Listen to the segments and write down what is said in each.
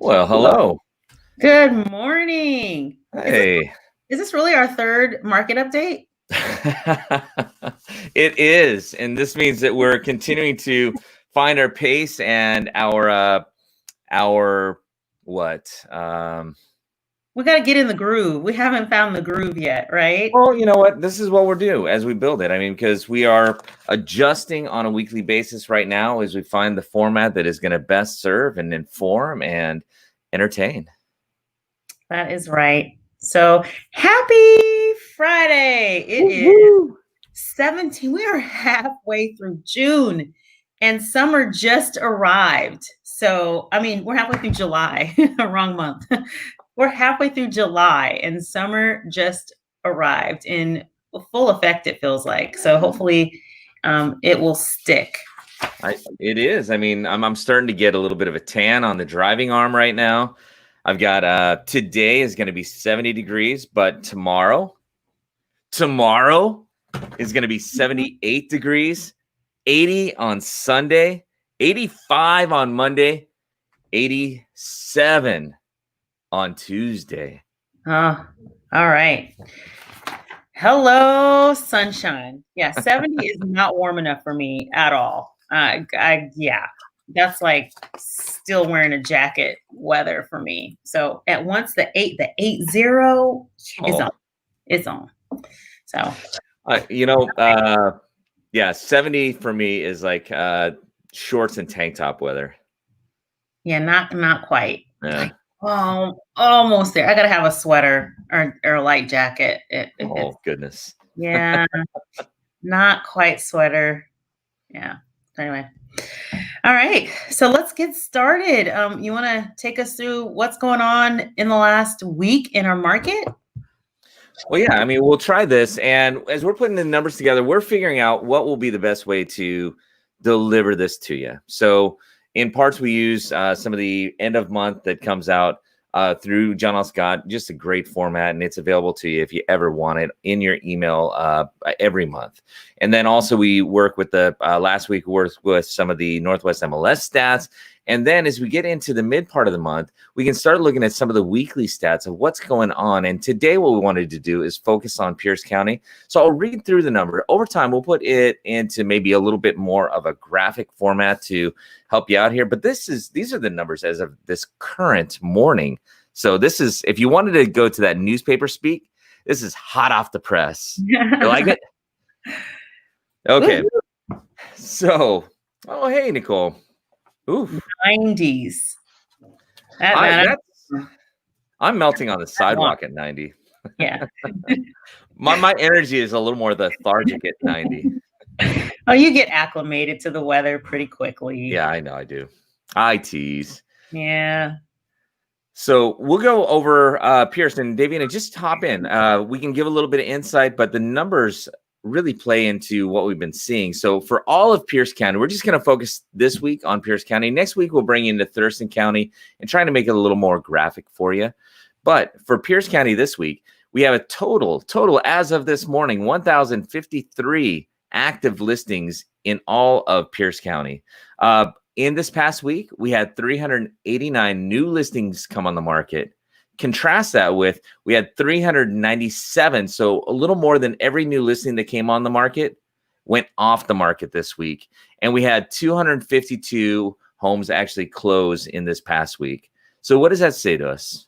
Well, hello. Good morning. Is this Hey. is this really our third market update? It is, and this means that we're continuing to find our pace and our what? We got to get in the groove. We haven't found the groove yet, right? Well, you know what? This is what we're doing as we build it. I mean, because we are adjusting on a weekly basis right now as we find the format that is going to best serve and inform and entertain. That is right. So happy Friday. It is Woo-hoo. 17. We are halfway through June and summer just arrived. So, I mean, we're halfway through July, wrong month. We're halfway through July and summer just arrived in full effect, it feels like. So hopefully it will stick. It is. I mean, I'm starting to get a little bit of a tan on the driving arm right now. I've got today is going to be 70 degrees, but tomorrow is going to be 78 degrees, 80 on Sunday, 85 on Monday, 87 on Tuesday. Oh, all right. Hello, sunshine. Yeah, 70 is not warm enough for me at all. Yeah, that's like still wearing a jacket weather for me. So at once the 80 is on. It's on. So yeah, 70 for me is like shorts and tank top weather. Yeah, not quite. Yeah. Almost there. I gotta have a sweater or a light jacket. Goodness. Yeah, not quite sweater. Yeah. Anyway. All right. So let's get started. You want to take us through what's going on in the last week in our market? Well, yeah, I mean, we'll try this. And as we're putting the numbers together, we're figuring out what will be the best way to deliver this to you. So in parts, we use some of the end of month that comes out through John L. Scott, just a great format, and it's available to you if you ever want it in your email every month. And then also we work with the last week worked with some of the Northwest MLS stats. And then as we get into the mid part of the month, we can start looking at some of the weekly stats of what's going on. And today what we wanted to do is focus on Pierce County. So I'll read through the number. Over time, we'll put it into maybe a little bit more of a graphic format to help you out here. But these are the numbers as of this current morning. So this is, if you wanted to go to that newspaper speak, this is hot off the press. You like it? Okay. So, oh, hey, Nicole. Ooh, 90s. I'm melting on the sidewalk at 90. Yeah. my energy is a little more lethargic at 90. Oh, you get acclimated to the weather pretty quickly. Yeah, I know I do. I tease. Yeah. So we'll go over Pearson. Davina, just hop in. We can give a little bit of insight, but the numbers really play into what we've been seeing. So for all of Pierce County, we're just going to focus this week on Pierce County. Next week, we'll bring you into Thurston County and trying to make it a little more graphic for you. But for Pierce County this week, we have a total as of this morning, 1,053 active listings in all of Pierce County. In this past week, we had 389 new listings come on the market. Contrast that with, we had 397. So a little more than every new listing that came on the market went off the market this week. And we had 252 homes actually close in this past week. So what does that say to us?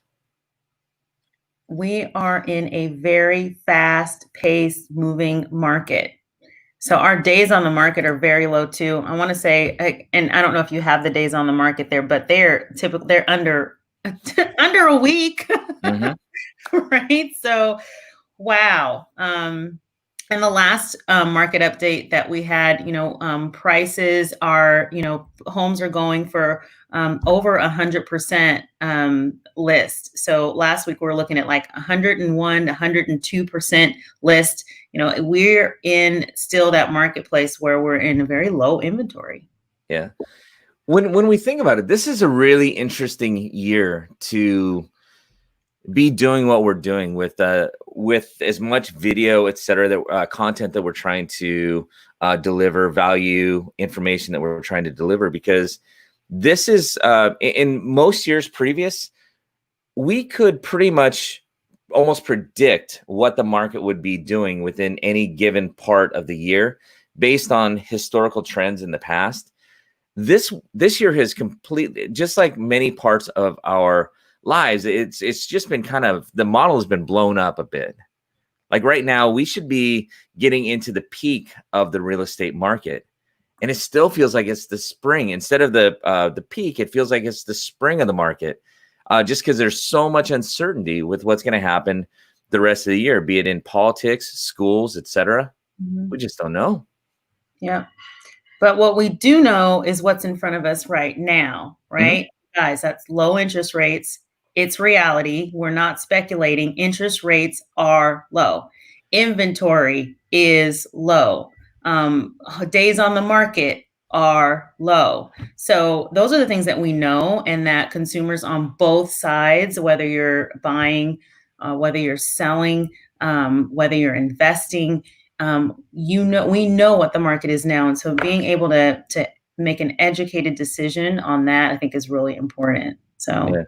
We are in a very fast-paced moving market. So our days on the market are very low too. I want to say, and I don't know if you have the days on the market there, but they're under a week. Mm-hmm. Right? So, wow. And the last market update that we had, prices are, homes are going for over 100% list. So last week we were looking at like 101, 102% list. We're in still that marketplace where we're in a very low inventory. Yeah. When we think about it, this is a really interesting year to be doing what we're doing with as much video, et cetera, that content that we're trying to deliver, value, information that we're trying to deliver, because This is in most years previous, we could pretty much almost predict what the market would be doing within any given part of the year based on historical trends in the past. This year has completely, just like many parts of our lives, it's just been kind of, the model has been blown up a bit. Like right now, we should be getting into the peak of the real estate market, and it still feels like it's the spring instead of the peak. It feels like it's the spring of the market, just because there's so much uncertainty with what's going to happen the rest of the year, be it in politics, schools, etc. We just don't know. Yeah. But what we do know is what's in front of us right now, right? Guys, that's low interest rates. It's reality. We're not speculating. Interest rates are low. Inventory is low. Days on the market are low. So those are the things that we know, and that consumers on both sides, whether you're buying, whether you're selling, whether you're investing, we know what the market is now. And so being able to make an educated decision on that, I think, is really important. So, yeah.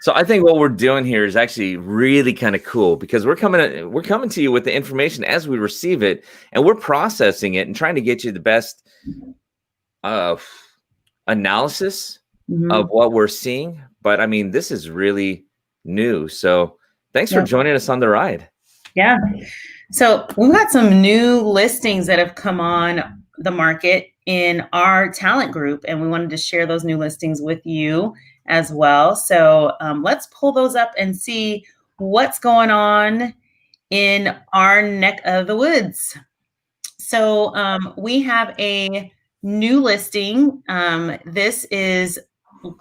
So I think what we're doing here is actually really kind of cool, because we're coming to you with the information as we receive it, and we're processing it and trying to get you the best analysis of what we're seeing. But I mean, this is really new. So thanks for joining us on the ride. Yeah. So we've got some new listings that have come on the market in our talent group, and we wanted to share those new listings with you as well. So let's pull those up and see what's going on in our neck of the woods. So we have a new listing. This is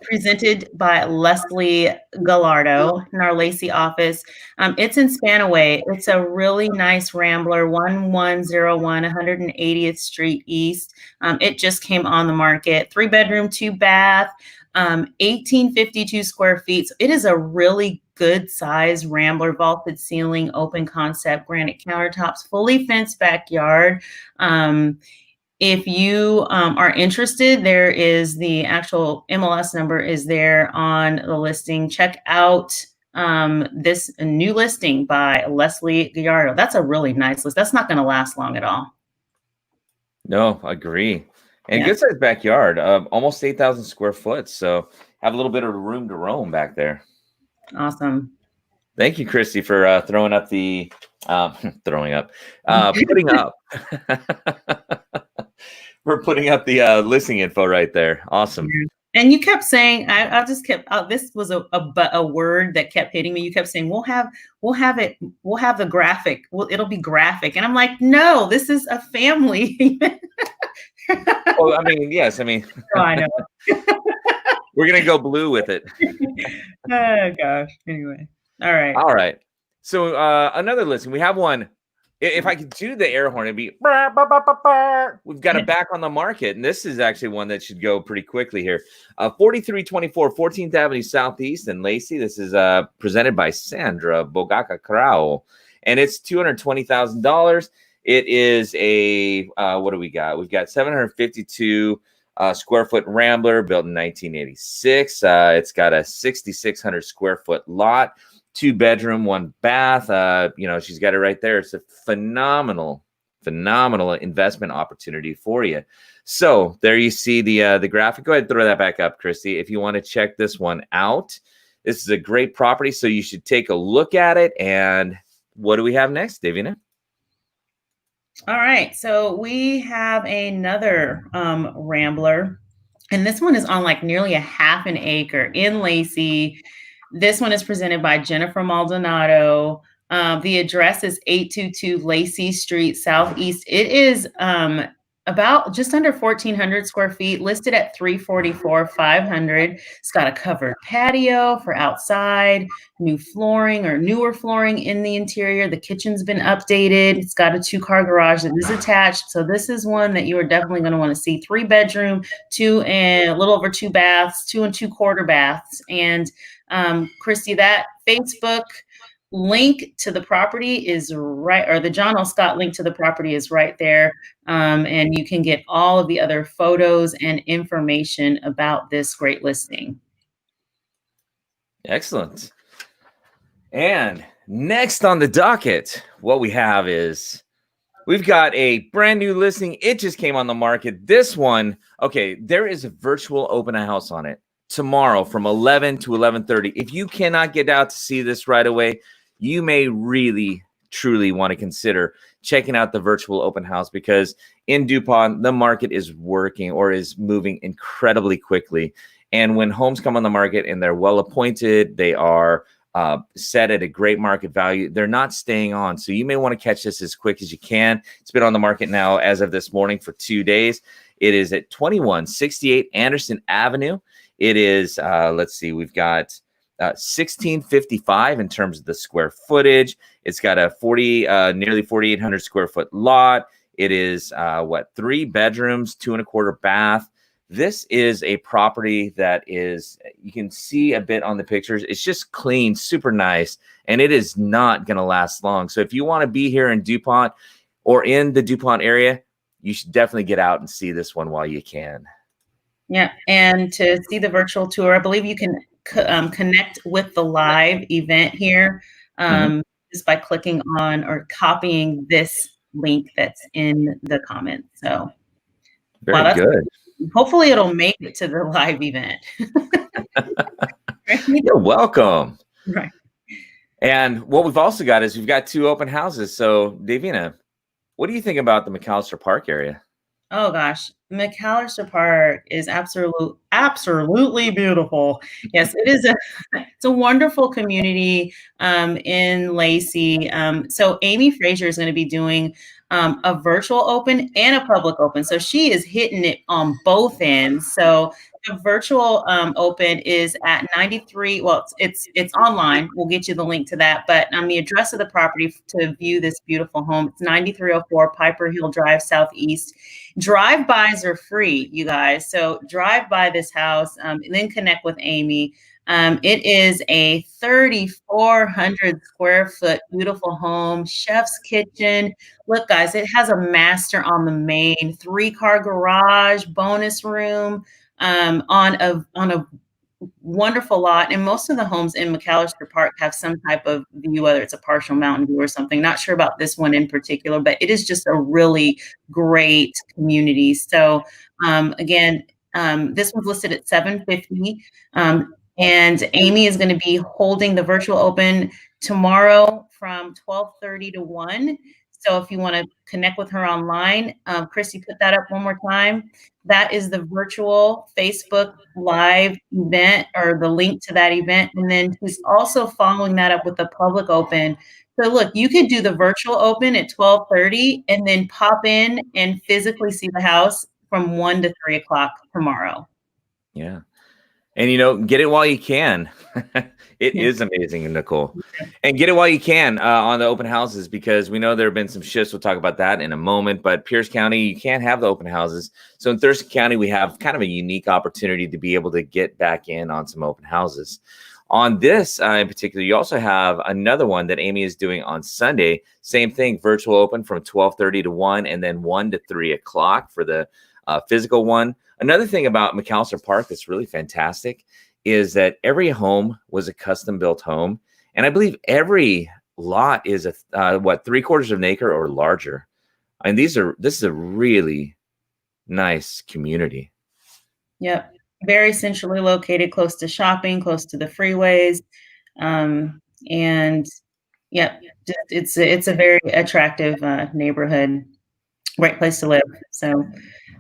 presented by Leslie Gallardo in our Lacey office. It's in Spanaway. It's a really nice Rambler, 1101 180th Street East. It just came on the market. 3-bedroom, 2-bath, 1852 square feet. So it is a really good size Rambler, vaulted ceiling, open concept, granite countertops, fully fenced backyard. If you are interested, there is the actual MLS number is there on the listing. Check out this new listing by Leslie Gallardo. That's a really nice list. That's not going to last long at all. No, agree. And good sized backyard, almost 8,000 square foot. So have a little bit of room to roam back there. Awesome. Thank you, Christy, for putting up. We're putting up the listing info right there. Awesome. And you kept saying, I just kept, this was a word that kept hitting me. You kept saying, we'll have the graphic. It'll be graphic. And I'm like, no, this is a family. Well, I mean, yes. I mean, I know. We're going to go blue with it. Oh, gosh. Anyway. All right. All right. So another listing. We have one. If I could do the air horn, it'd be, we've got it back on the market. And this is actually one that should go pretty quickly here. 4324 14th Avenue Southeast in Lacey. This is presented by Sandra Bogaca Crowell. And it's $220,000. It is a, what do we got? We've got 752 square foot Rambler built in 1986. It's got a 6,600 square foot lot. 2-bedroom, 1-bath. She's got it right there. It's a phenomenal investment opportunity for you. So there you see the graphic. Go ahead and throw that back up, Christy, if you want to check this one out. This is a great property, so you should take a look at it. And what do we have next, Davina? All right, so we have another Rambler, and this one is on like nearly a half an acre in Lacey. This one is presented by Jennifer Maldonado. The address is 822 Lacey Street Southeast. It is about just under 1,400 square feet, listed at $344,500. It's got a covered patio for outside, new flooring or newer flooring in the interior. The kitchen's been updated. It's got a 2-car garage that is attached. So this is one that you are definitely going to want to see. 3-bedroom, 2 and a little over 2 baths, 2 and 2/4 baths. And Christy, that Facebook link to the property is right, or the John L. Scott link to the property is right there. And you can get all of the other photos and information about this great listing. Excellent. And next on the docket, what we have is we've got a brand new listing. It just came on the market. This one, okay, there is a virtual open house on it tomorrow from 11 to 11:30. If you cannot get out to see this right away, you may really, truly want to consider checking out the virtual open house, because in DuPont, the market is working or is moving incredibly quickly. And when homes come on the market and they're well appointed, they are set at a great market value, they're not staying on. So you may want to catch this as quick as you can. It's been on the market now as of this morning for 2 days. It is at 2168 Anderson Avenue. It is, let's see, we've got 1655 in terms of the square footage. It's got a nearly 4,800 square foot lot. It is 3 bedrooms, 2.25 bath. This is a property that is, you can see a bit on the pictures. It's just clean, super nice, and it is not going to last long. So if you want to be here in DuPont or in the DuPont area, you should definitely get out and see this one while you can. Yeah, and to see the virtual tour, I believe you can connect with the live event here just by clicking on or copying this link that's in the comments. So, very wow, good. Hopefully it'll make it to the live event. You're welcome. Right. And what we've also got is we've got 2 open houses. So, Davina, what do you think about the McAllister Park area? Oh gosh, McAllister Park is absolutely beautiful. Yes, it is it's a wonderful community in Lacey. So Amy Frazier is going to be doing a virtual open and a public open. So she is hitting it on both ends. So the virtual open is at 93. Well, it's online. We'll get you the link to that. But the address of the property to view this beautiful home, it's 9304 Piper Hill Drive Southeast. Drive-bys are free, you guys. So drive by this house and then connect with Amy. It is a 3,400 square foot beautiful home, chef's kitchen. Look, guys, it has a master on the main, 3-car garage, bonus room on a wonderful lot. And most of the homes in McAllister Park have some type of view, whether it's a partial mountain view or something. Not sure about this one in particular, but it is just a really great community. So again, this one's listed at $750. And Amy is going to be holding the virtual open tomorrow from 12:30 to 1. So if you want to connect with her online, Christy, put that up one more time. That is the virtual Facebook Live event, or the link to that event. And then she's also following that up with the public open. So look, you could do the virtual open at 12:30 and then pop in and physically see the house from 1 to 3 o'clock tomorrow. Yeah. And, get it while you can. It is amazing, Nicole. And get it while you can on the open houses, because we know there have been some shifts. We'll talk about that in a moment. But Pierce County, you can't have the open houses. So in Thurston County, we have kind of a unique opportunity to be able to get back in on some open houses. On this in particular, you also have another one that Amy is doing on Sunday. Same thing, virtual open from 12:30 to 1, and then 1 to 3 o'clock for the physical one. Another thing about McAllister Park that's really fantastic is that every home was a custom built home. And I believe every lot is 3/4 of an acre or larger. And this is a really nice community. Yep. Very centrally located, close to shopping, close to the freeways. And yep, it's a very attractive neighborhood, great place to live. So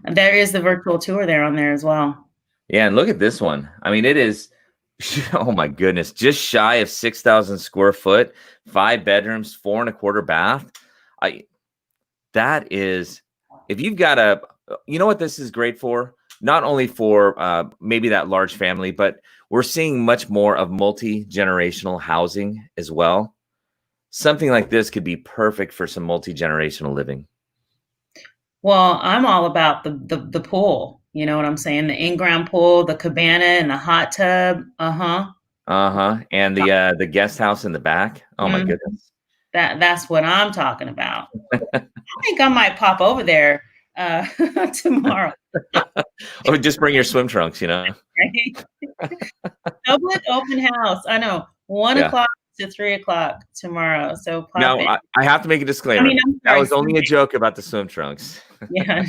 there is the virtual tour there on there as well. Yeah, and look at this one. I mean, it is, oh my goodness, just shy of 6,000 square foot, 5 bedrooms, 4.25 bath. That is, if you've got you know what this is great for? Not only for maybe that large family, but we're seeing much more of multi-generational housing as well. Something like this could be perfect for some multi-generational living. Well, I'm all about the pool. You know what I'm saying? The in-ground pool, the cabana, and the hot tub. Uh-huh. And the guest house in the back. Oh my Mhm. goodness. That's what I'm talking about. I think I might pop over there uh, tomorrow. Or just bring your swim trunks, you know? Right? Public open house. I know. one Yeah. o'clock to 3 o'clock tomorrow. So pop Now in. I have to make a I mean, disclaimer. I'm That sorry, was only a Sunday. joke about the swim trunks. Yeah.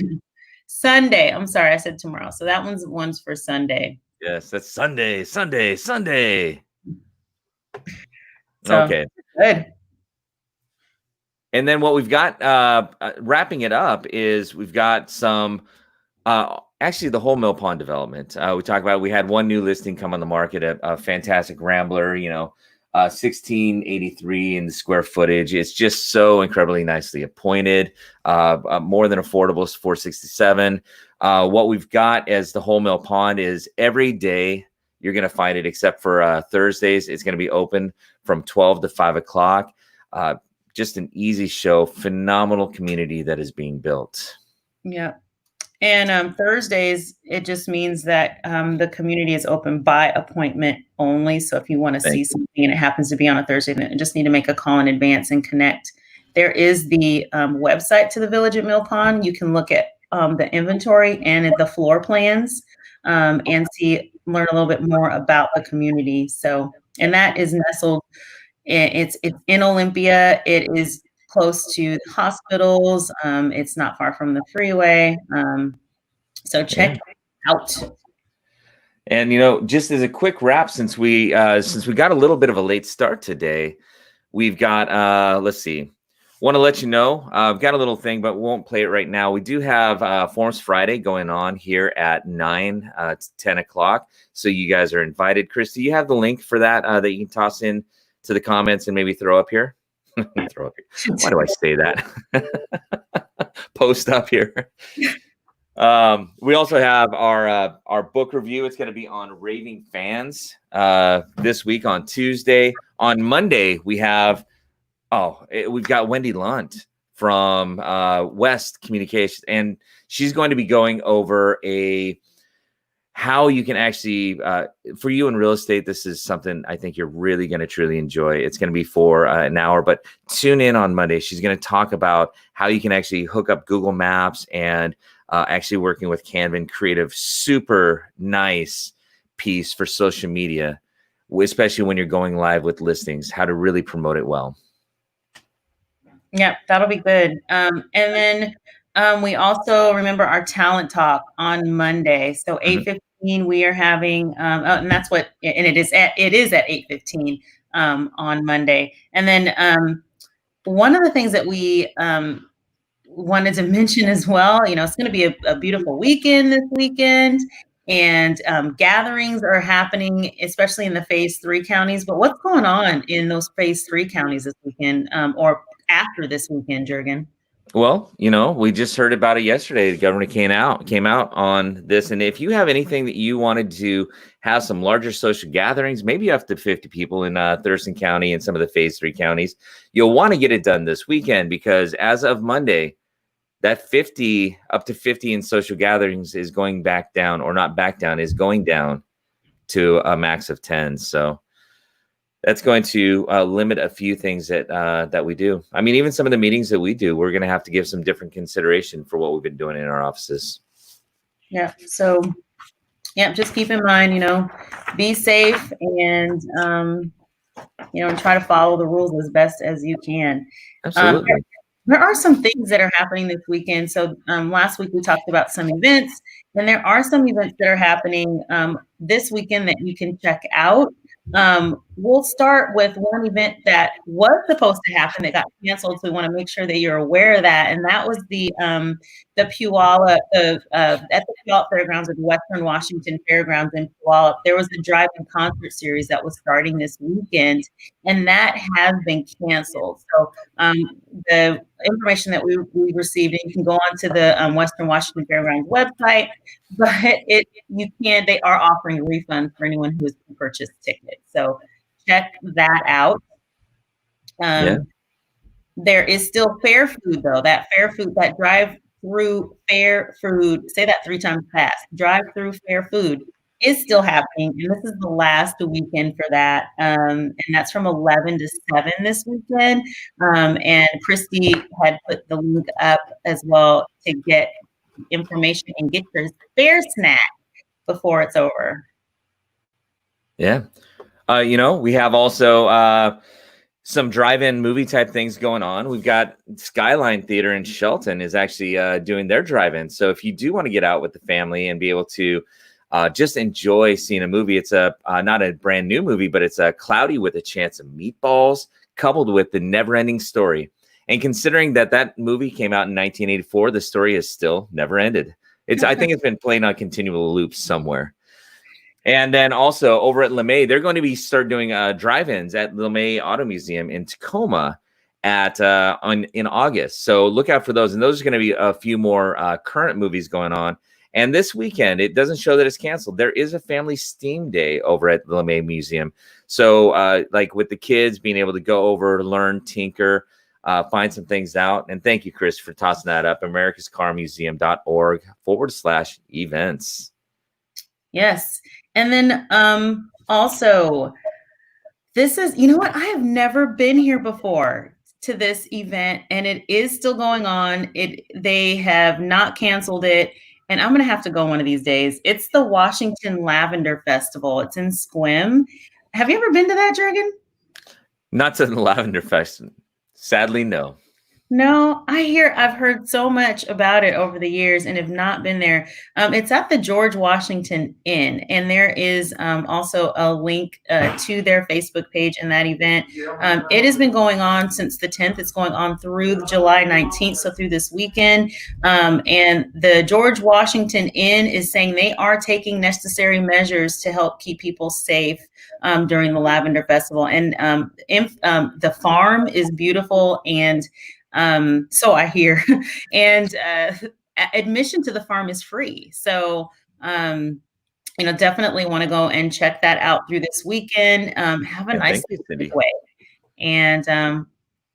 Sunday. I'm sorry, I said tomorrow. So that one's for Sunday. Yes, that's Sunday, Sunday, Sunday. So Okay. good. And then what we've got wrapping it up is we've got some actually the whole Mill Pond development. We talked about we had one new listing come on the market, a fantastic Rambler, 1683 in the square footage. It's just so incredibly nicely appointed, more than affordable, 467. What we've got as the whole Mill Pond is every day you're going to find it except for Thursdays. It's going to be open from 12 to 5 o'clock. Just an easy show, phenomenal community that is being built. Yeah. And Thursdays, it just means that the community is open by appointment only. So if you want to see something and it happens to be on a Thursday, then you just need to make a call in advance and connect. There is the website to the Village at Mill Pond. You can look at the inventory and the floor plans and learn a little bit more about the community. So, and that is nestled. It's in Olympia. It is close to the hospitals. It's not far from the freeway. So check it out. And just as a quick wrap, since we got a little bit of a late start today, we've got let's see. Want to let you know, I've got a little thing, but we won't play it right now. We do have Forums Friday going on here at 9 to 10 o'clock. So you guys are invited. Chris, do you have the link for that that you can toss in to the comments and maybe throw up here? Throw up here. Why do I say that? Post up here. We also have our book review. It's going to be on Raving Fans this week on Tuesday. On Monday, we've got Wendy Lunt from West Communications, and she's going to be going over how you can actually, for you in real estate, this is something I think you're really going to truly enjoy. It's going to be for an hour, but tune in on Monday. She's going to talk about how you can actually hook up Google Maps and actually working with Canva and create a super nice piece for social media, especially when you're going live with listings, how to really promote it well. Yeah, that'll be good. And then we also remember our talent talk on Monday. So 8:15 we are having, and that's what, and it is at 8:15 on Monday. And then one of the things that we wanted to mention as well, it's going to be a beautiful weekend this weekend, and gatherings are happening, especially in the phase 3 counties. But what's going on in those phase 3 counties this weekend or after this weekend, Jurgen? Well, we just heard about it yesterday. The governor came out on this. And if you have anything that you wanted to have some larger social gatherings, maybe up to 50 people in Thurston County and some of the phase 3 counties, you'll want to get it done this weekend, because as of Monday, that 50 up to 50 in social gatherings is going back down, or not back down, is going down to a max of 10. So that's going to limit a few things that we do. I mean, even some of the meetings that we do, we're going to have to give some different consideration for what we've been doing in our offices. Yeah. So, just keep in mind, be safe and, try to follow the rules as best as you can. Absolutely. There are some things that are happening this weekend. So last week we talked about some events, and there are some events that are happening this weekend that you can check out. We'll start with one event that was supposed to happen that got canceled. So we want to make sure that you're aware of that. And that was the Puyallup at the Puyallup Fairgrounds at the Western Washington Fairgrounds in Puyallup. There was a drive-in concert series that was starting this weekend, and that has been canceled. So the information that we received, and you can go on to the Western Washington Fairgrounds website, but they are offering refunds for anyone who has purchased tickets. So check that out. There is still fair food though. That drive-through fair food. Say that 3 times fast. Drive-through fair food is still happening, and this is the last weekend for that, and that's from 11 to 7 this weekend, and Christy had put the link up as well to get information and get your bear snack before it's over. Yeah. We have also some drive-in movie type things going on. We've got Skyline Theater in Shelton is actually doing their drive-in. So if you do want to get out with the family and be able to just enjoy seeing a movie, it's a not a brand new movie, but it's a Cloudy with a Chance of Meatballs, coupled with The Never-Ending Story. And considering that movie came out in 1984, the story has still never ended. I think it's been playing on continual loops somewhere. And then also over at LeMay, they're going to start doing drive-ins at LeMay Auto Museum in Tacoma in August. So look out for those. And those are going to be a few more current movies going on. And this weekend, it doesn't show that it's canceled. There is a family Steam Day over at the LeMay Museum. So like with the kids being able to go over, learn, tinker, find some things out. And thank you, Chris, for tossing that up. americascarmuseum.org/events. Yes. And then also, this is, you know what? I have never been here before to this event, and it is still going on. They have not canceled it, and I'm going to have to go one of these days. It's the Washington Lavender Festival. It's in Sequim. Have you ever been to that, Dragon? Not to the Lavender Fest. Sadly, no. No, I've heard so much about it over the years and have not been there. It's at the George Washington Inn, and there is also a link to their Facebook page in that event. It has been going on since the 10th. It's going on through July 19th, so through this weekend. And the George Washington Inn is saying they are taking necessary measures to help keep people safe during the Lavender Festival. And the farm is beautiful, and so I hear, and admission to the farm is free. So, definitely want to go and check that out through this weekend. Have a nice way, and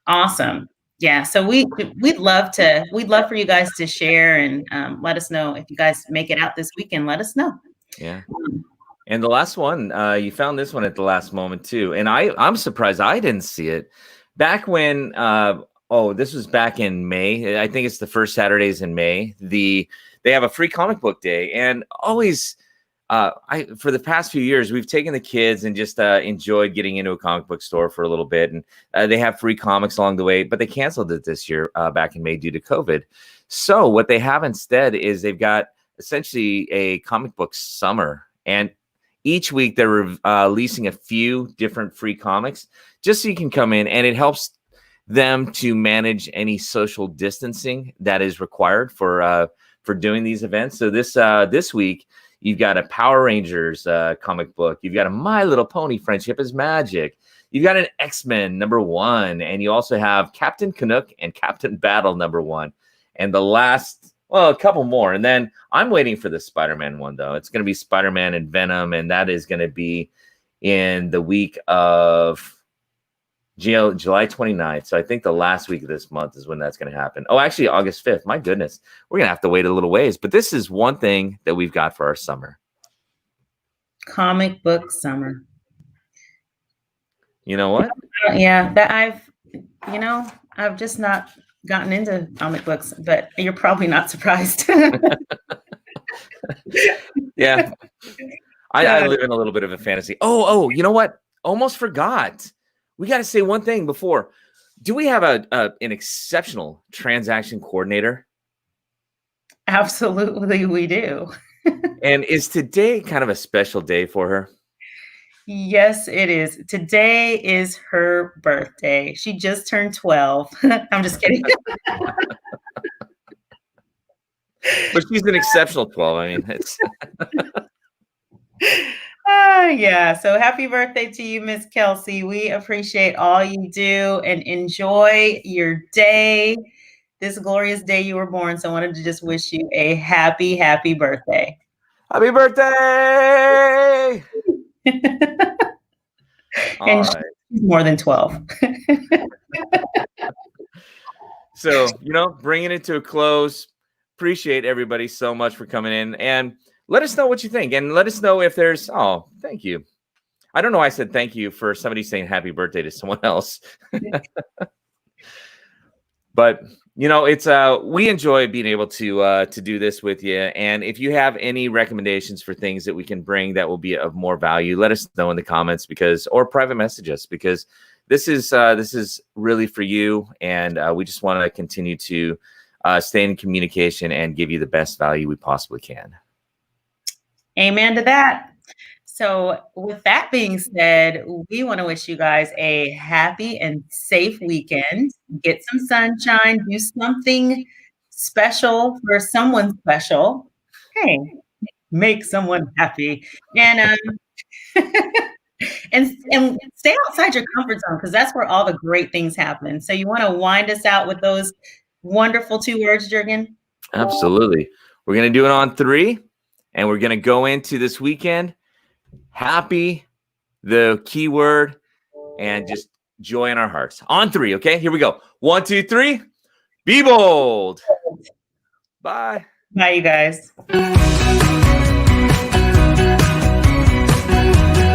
awesome. Yeah. So we'd love for you guys to share and let us know if you guys make it out this weekend. Let us know. Yeah. And the last one, you found this one at the last moment too, and I'm surprised I didn't see it back when. This was back in May. I think it's the first Saturdays in May. They have a free comic book day, and always, for the past few years, we've taken the kids and just enjoyed getting into a comic book store for a little bit. And they have free comics along the way, but they canceled it this year back in May due to COVID. So what they have instead is they've got essentially a comic book summer, and each week they're releasing a few different free comics just so you can come in, and it helps them to manage any social distancing that is required for doing these events. So this week you've got a Power Rangers comic book, you've got a My Little Pony Friendship is Magic, you've got an X-Men #1, and you also have Captain Canuck and Captain Battle #1, and a couple more. And then I'm waiting for the Spider-Man one though. It's going to be Spider-Man and Venom, and that is going to be in the week of July 29th. So I think the last week of this month is when that's going to happen. Oh, actually August 5th. My goodness. We're going to have to wait a little ways, but this is one thing that we've got for our summer. Comic book summer. You know what? Yeah, that I've just not gotten into comic books, but you're probably not surprised. Yeah. I live in a little bit of a fantasy. Oh, you know what? Almost forgot. We got to say one thing before. Do we have an exceptional transaction coordinator? Absolutely, we do. And is today kind of a special day for her? Yes, it is. Today is her birthday. She just turned 12. I'm just kidding. But she's an exceptional 12. I mean, it's... Yeah. So happy birthday to you, Miss Kelsey. We appreciate all you do and enjoy your day, this glorious day you were born. So I wanted to just wish you a happy, happy birthday. Happy birthday! And she's more than 12. So, bringing it to a close. Appreciate everybody so much for coming in. And let us know what you think, and let us know if there's. Oh, thank you. I don't know why I said thank you for somebody saying happy birthday to someone else. But it's we enjoy being able to do this with you. And if you have any recommendations for things that we can bring that will be of more value, let us know in the comments, or private message us, because this is really for you, and we just want to continue to stay in communication and give you the best value we possibly can. Amen to that. So with that being said, we want to wish you guys a happy and safe weekend. Get some sunshine, do something special for someone special. Hey, make someone happy. And and stay outside your comfort zone, because that's where all the great things happen. So you want to wind us out with those wonderful 2 words, Jürgen? Absolutely. We're going to do it on 3, and we're going to go into this weekend happy, the key word, and just joy in our hearts. On 3, okay? Here we go. 1, 2, 3. Be bold. Bye. Bye, you guys.